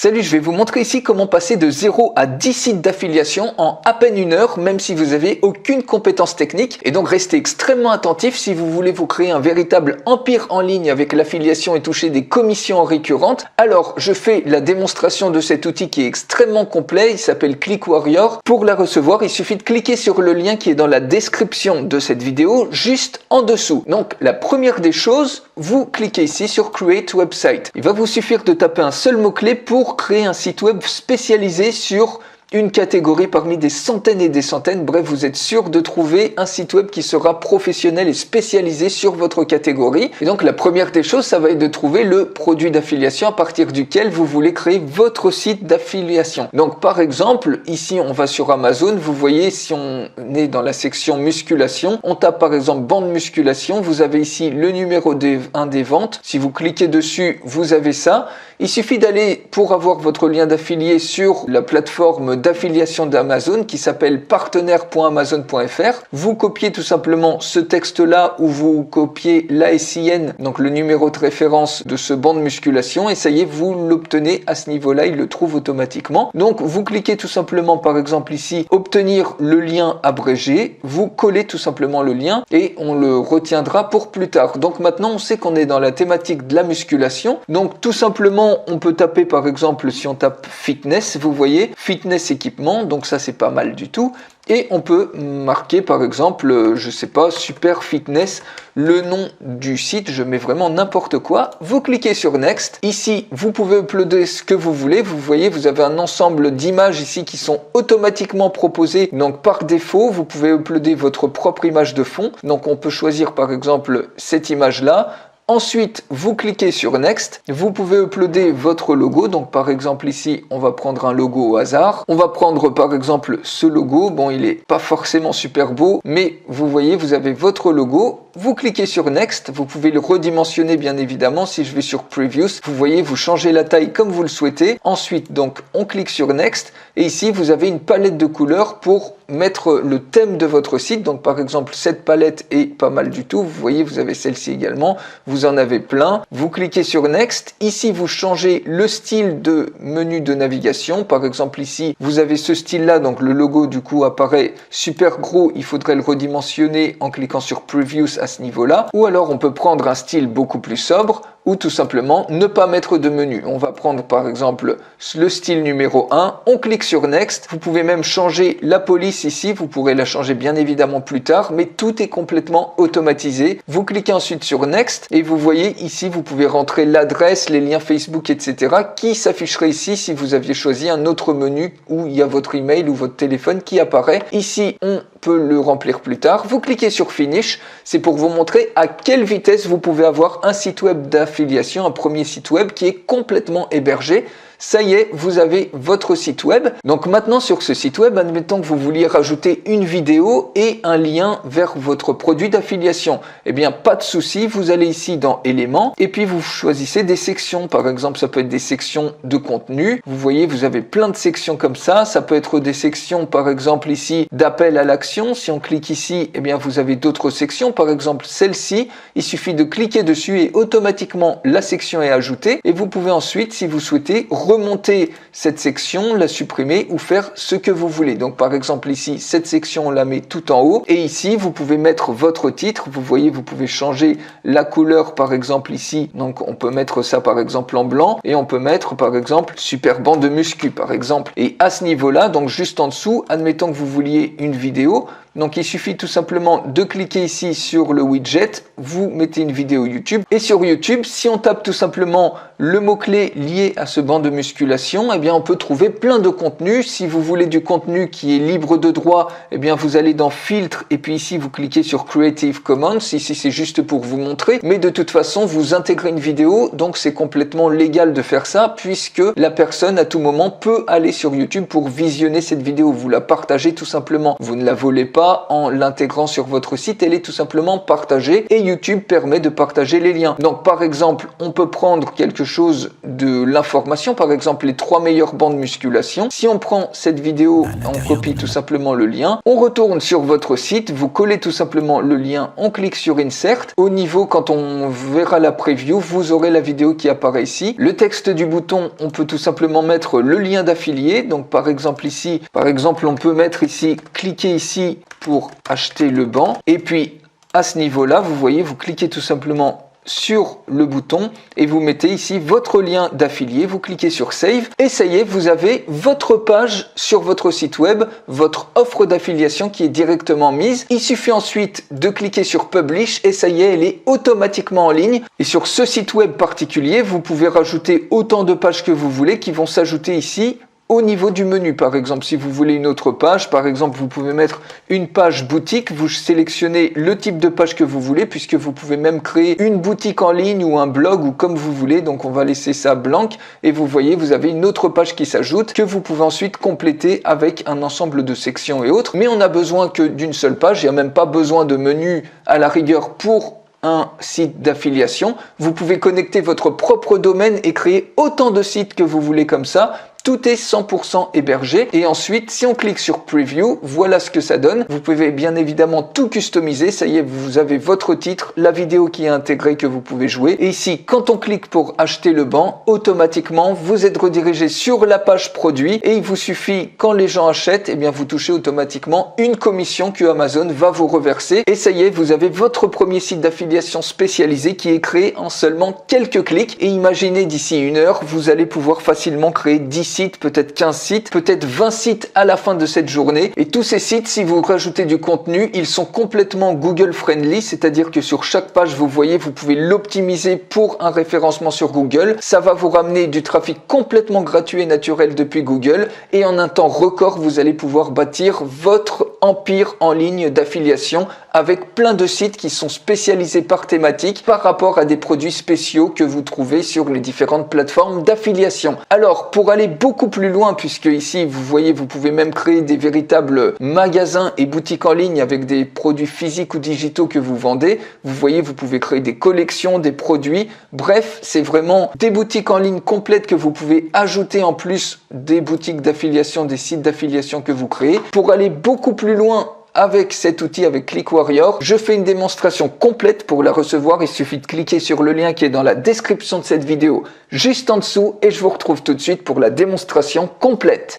Salut, je vais vous montrer ici comment passer de 0 à 10 sites d'affiliation en à peine une heure, même si vous n'avez aucune compétence technique. Et donc restez extrêmement attentif si vous voulez vous créer un véritable empire en ligne avec l'affiliation et toucher des commissions récurrentes. Alors je fais la démonstration de cet outil qui est extrêmement complet, il s'appelle ClickWarrior. Pour la recevoir, il suffit de cliquer sur le lien qui est dans la description de cette vidéo, juste en dessous. Donc la première des choses, vous cliquez ici sur Create Website. Il va vous suffire de taper un seul mot-clé pour créer un site web spécialisé sur une catégorie parmi des centaines et des centaines. Bref, vous êtes sûr de trouver un site web qui sera professionnel et spécialisé sur votre catégorie. Et donc la première des choses, ça va être de trouver le produit d'affiliation à partir duquel vous voulez créer votre site d'affiliation. Donc par exemple, ici on va sur Amazon, vous voyez si on est dans la section musculation, on tape par exemple bande musculation, vous avez ici le numéro 1 des ventes. Si vous cliquez dessus, vous avez ça. Il suffit d'aller pour avoir votre lien d'affilié sur la plateforme d'affiliation d'Amazon qui s'appelle partenaire.amazon.fr. Vous copiez tout simplement ce texte-là ou vous copiez l'ASIN, donc le numéro de référence de ce banc de musculation et ça y est, vous l'obtenez à ce niveau-là, il le trouve automatiquement. Donc vous cliquez tout simplement par exemple ici, obtenir le lien abrégé, vous collez tout simplement le lien et on le retiendra pour plus tard. Donc maintenant on sait qu'on est dans la thématique de la musculation, donc tout simplement on peut taper par exemple, si on tape fitness, vous voyez, fitness équipement, donc ça c'est pas mal du tout. Et on peut marquer par exemple, je sais pas, super fitness, le nom du site, je mets vraiment n'importe quoi. Vous cliquez sur Next. Ici, vous pouvez uploader ce que vous voulez. Vous voyez, vous avez un ensemble d'images ici qui sont automatiquement proposées. Donc par défaut, vous pouvez uploader votre propre image de fond. Donc on peut choisir par exemple cette image-là. Ensuite, vous cliquez sur Next, vous pouvez uploader votre logo, donc par exemple ici, on va prendre un logo au hasard. On va prendre par exemple ce logo, bon il est pas forcément super beau, mais vous voyez, vous avez votre logo. Vous cliquez sur Next, vous pouvez le redimensionner bien évidemment. Si je vais sur Previews, vous voyez, vous changez la taille comme vous le souhaitez. Ensuite, donc, on clique sur Next et ici, vous avez une palette de couleurs pour mettre le thème de votre site. Donc, par exemple, cette palette est pas mal du tout. Vous voyez, vous avez celle-ci également. Vous en avez plein. Vous cliquez sur Next. Ici, vous changez le style de menu de navigation. Par exemple, ici, vous avez ce style-là. Donc, le logo, du coup, apparaît super gros. Il faudrait le redimensionner en cliquant sur Previews à ce niveau-là, ou alors on peut prendre un style beaucoup plus sobre, ou tout simplement ne pas mettre de menu. On va prendre par exemple le style numéro 1, on clique sur Next, vous pouvez même changer la police ici, vous pourrez la changer bien évidemment plus tard, mais tout est complètement automatisé. Vous cliquez ensuite sur Next, et vous voyez ici, vous pouvez rentrer l'adresse, les liens Facebook, etc. qui s'afficherait ici si vous aviez choisi un autre menu où il y a votre email ou votre téléphone qui apparaît. Ici, on peut le remplir plus tard. Vous cliquez sur Finish, c'est pour vous montrer à quelle vitesse vous pouvez avoir un site web d'affiliation, un premier site web qui est complètement hébergé. Ça y est, vous avez votre site web. Donc maintenant sur ce site web, admettons que vous vouliez rajouter une vidéo et un lien vers votre produit d'affiliation. Eh bien, pas de souci, vous allez ici dans éléments et puis vous choisissez des sections. Par exemple, ça peut être des sections de contenu. Vous voyez, vous avez plein de sections comme ça. Ça peut être des sections, par exemple ici, d'appel à l'action. Si on clique ici, eh bien, vous avez d'autres sections. Par exemple, celle-ci, il suffit de cliquer dessus et automatiquement la section est ajoutée. Et vous pouvez ensuite, si vous souhaitez, remonter cette section, la supprimer ou faire ce que vous voulez. Donc par exemple ici, cette section on la met tout en haut et ici vous pouvez mettre votre titre. Vous voyez, vous pouvez changer la couleur par exemple ici. Donc on peut mettre ça par exemple en blanc et on peut mettre par exemple super banc de muscu par exemple. Et à ce niveau-là, donc juste en dessous, admettons que vous vouliez une vidéo. Donc il suffit tout simplement de cliquer ici sur le widget, vous mettez une vidéo YouTube et sur YouTube, si on tape tout simplement le mot-clé lié à ce banc de musculation, eh bien on peut trouver plein de contenus. Si vous voulez du contenu qui est libre de droit, eh bien vous allez dans filtre et puis ici vous cliquez sur Creative Commons. Ici c'est juste pour vous montrer, mais de toute façon vous intégrez une vidéo, donc c'est complètement légal de faire ça puisque la personne à tout moment peut aller sur YouTube pour visionner cette vidéo. Vous la partagez tout simplement, vous ne la volez pas en l'intégrant sur votre site, elle est tout simplement partagée et YouTube permet de partager les liens. Donc par exemple, on peut prendre quelque chose de l'information, par exemple les 3 meilleures bandes musculation. Si on prend cette vidéo, on copie tout simplement le lien, on retourne sur votre site, vous collez tout simplement le lien, on clique sur Insert. Au niveau, quand on verra la preview, vous aurez la vidéo qui apparaît ici. Le texte du bouton, on peut tout simplement mettre le lien d'affilié. Donc par exemple ici, on peut mettre ici, cliquez ici pour acheter le banc. Et puis à ce niveau-là, vous voyez, vous cliquez tout simplement sur le bouton et vous mettez ici votre lien d'affilié, vous cliquez sur Save et ça y est, vous avez votre page sur votre site web, votre offre d'affiliation qui est directement mise. Il suffit ensuite de cliquer sur Publish et ça y est, elle est automatiquement en ligne. Et sur ce site web particulier, vous pouvez rajouter autant de pages que vous voulez qui vont s'ajouter ici au niveau du menu. Par exemple, si vous voulez une autre page, par exemple, vous pouvez mettre une page boutique, vous sélectionnez le type de page que vous voulez, puisque vous pouvez même créer une boutique en ligne ou un blog ou comme vous voulez. Donc on va laisser ça blanc et vous voyez, vous avez une autre page qui s'ajoute que vous pouvez ensuite compléter avec un ensemble de sections et autres. Mais on n'a besoin que d'une seule page, il n'y a même pas besoin de menu à la rigueur pour un site d'affiliation. Vous pouvez connecter votre propre domaine et créer autant de sites que vous voulez comme ça. Tout est 100% hébergé. Et ensuite, si on clique sur Preview, voilà ce que ça donne. Vous pouvez bien évidemment tout customiser. Ça y est, vous avez votre titre, la vidéo qui est intégrée que vous pouvez jouer. Et ici, quand on clique pour acheter le banc, automatiquement, vous êtes redirigé sur la page produit. Et il vous suffit, quand les gens achètent, eh bien, vous touchez automatiquement une commission que Amazon va vous reverser. Et ça y est, vous avez votre premier site d'affiliation spécialisé qui est créé en seulement quelques clics. Et imaginez, d'ici 1 heure, vous allez pouvoir facilement créer 10 sites, peut-être 15 sites, peut-être 20 sites à la fin de cette journée. Et tous ces sites, si vous rajoutez du contenu, ils sont complètement Google friendly, c'est-à-dire que sur chaque page, vous voyez, vous pouvez l'optimiser pour un référencement sur Google. Ça va vous ramener du trafic complètement gratuit et naturel depuis Google. Et en un temps record, vous allez pouvoir bâtir votre empire en ligne d'affiliation avec plein de sites qui sont spécialisés par thématique par rapport à des produits spéciaux que vous trouvez sur les différentes plateformes d'affiliation. Alors, pour aller beaucoup plus loin, puisque ici, vous voyez, vous pouvez même créer des véritables magasins et boutiques en ligne avec des produits physiques ou digitaux que vous vendez. Vous voyez, vous pouvez créer des collections, des produits. Bref, c'est vraiment des boutiques en ligne complètes que vous pouvez ajouter en plus des boutiques d'affiliation, des sites d'affiliation que vous créez. Pour aller beaucoup plus loin, avec cet outil, avec ClickWarrior, je fais une démonstration complète. Pour la recevoir, il suffit de cliquer sur le lien qui est dans la description de cette vidéo juste en dessous et je vous retrouve tout de suite pour la démonstration complète.